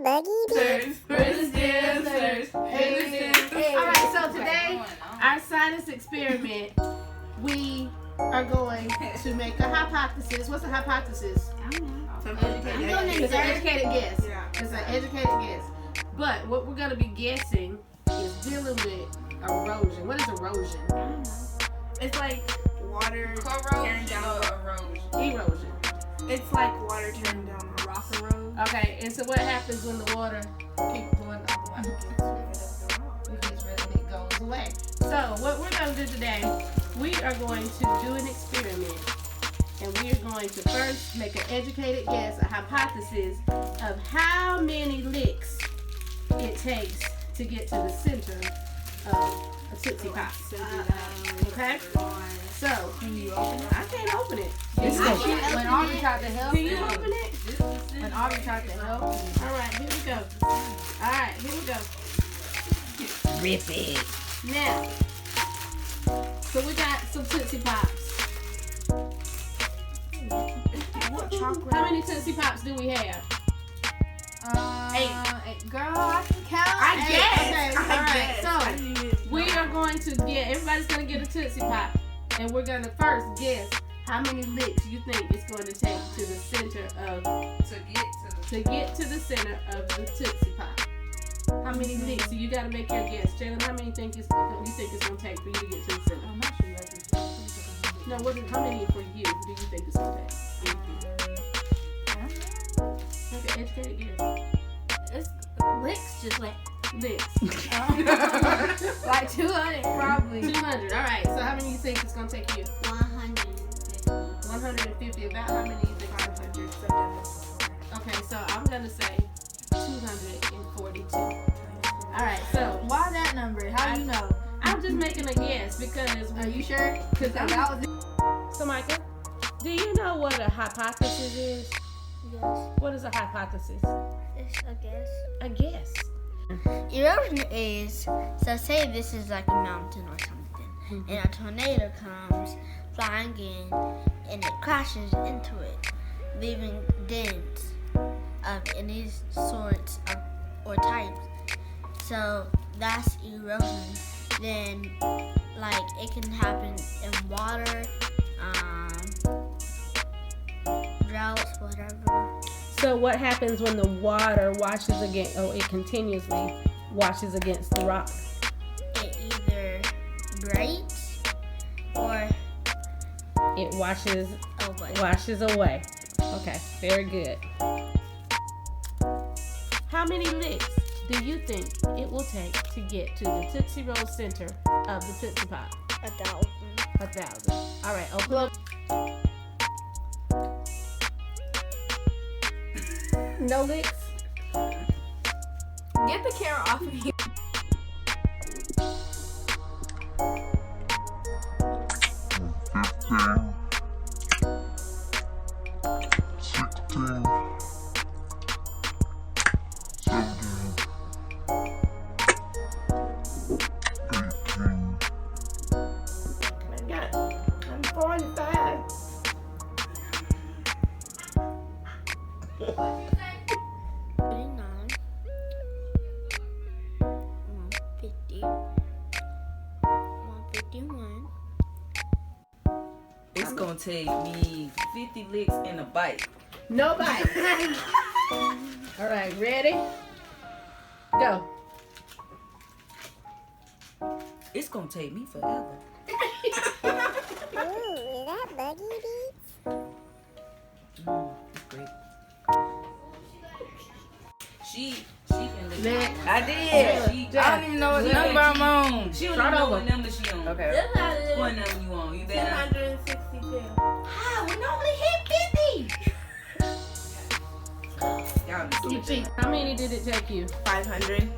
STEMstirs. Alright, so today, our science experiment, we are going to make a hypothesis. What's a hypothesis? I don't know. It's an educated guess. It's an educated guess. But what we're going to be guessing is dealing with erosion. What is erosion? I don't know. It's like water tearing down Erosion. It's like water tearing down a rock and road. Okay, and so what happens when the water keeps going up? It goes away. So what we're going to do today, we are going to do an experiment. And we are going to first make an educated guess, a hypothesis of how many licks it takes to get to the center of a Tootsie Pop. Okay? So, Can you open it? I can't open it. When Aubrey tried to help, Can you open it? when Aubrey tried to help, Alright, here we go. Alright, here we go. rip it. Now, so we got some Tootsie Pops. What chocolate? How many Tootsie Pops do we have? 8. Girl, I can count. I guess. Okay, Alright, so I didn't even we know. are going to get, everybody's going to get a Tootsie Pop. And we're going to first guess how many licks you think it's going to take to the center of, to get to the center of the Tootsie Pop. How many licks? So you got to make your guess. Jalen, how many you think it's going to take for you to get to the center? I'm not sure. No, how many for you do you think it's going to take? Okay, educated guess. It's licks, just like Licks. like 200 probably. 200. Alright, so how many you think it's going to take you? 150. 150. About how many you think it's going to take you? Okay, so I'm going to say 242. Alright, so Why that number? How do you know? I'm just making a guess because Are you sure? Because that was So Michael, do you know what a hypothesis is? Yes, What is a hypothesis? it's a guess. A guess. Erosion is, so say this is like a mountain or something, and a tornado comes flying in, and it crashes into it, leaving dents of any sorts of or types. So that's erosion. Then, like, it can happen in water, droughts, whatever. So what happens when the water washes against, it continuously washes against the rock? It either breaks or It washes away. away. Okay, very good. How many licks do you think it will take to get to the Tootsie Roll center of the Tootsie Pop? 1,000. 1,000. All right, open up. No licks? Get the camera off of you. I'm 45. $49, 150, 151. It's gonna take me 50 licks and a bite. No bite. All right, ready? Go. It's gonna take me forever. Ooh, is that buggy beats? It's great. She can lick Next. that one. I did. She, I don't even know what number I'm on. She don't Start even know over. what number she on. Okay. What number you on? You better. 262. How? We normally hit 50. Y'all be You stupid. think, how many did it take you? 500.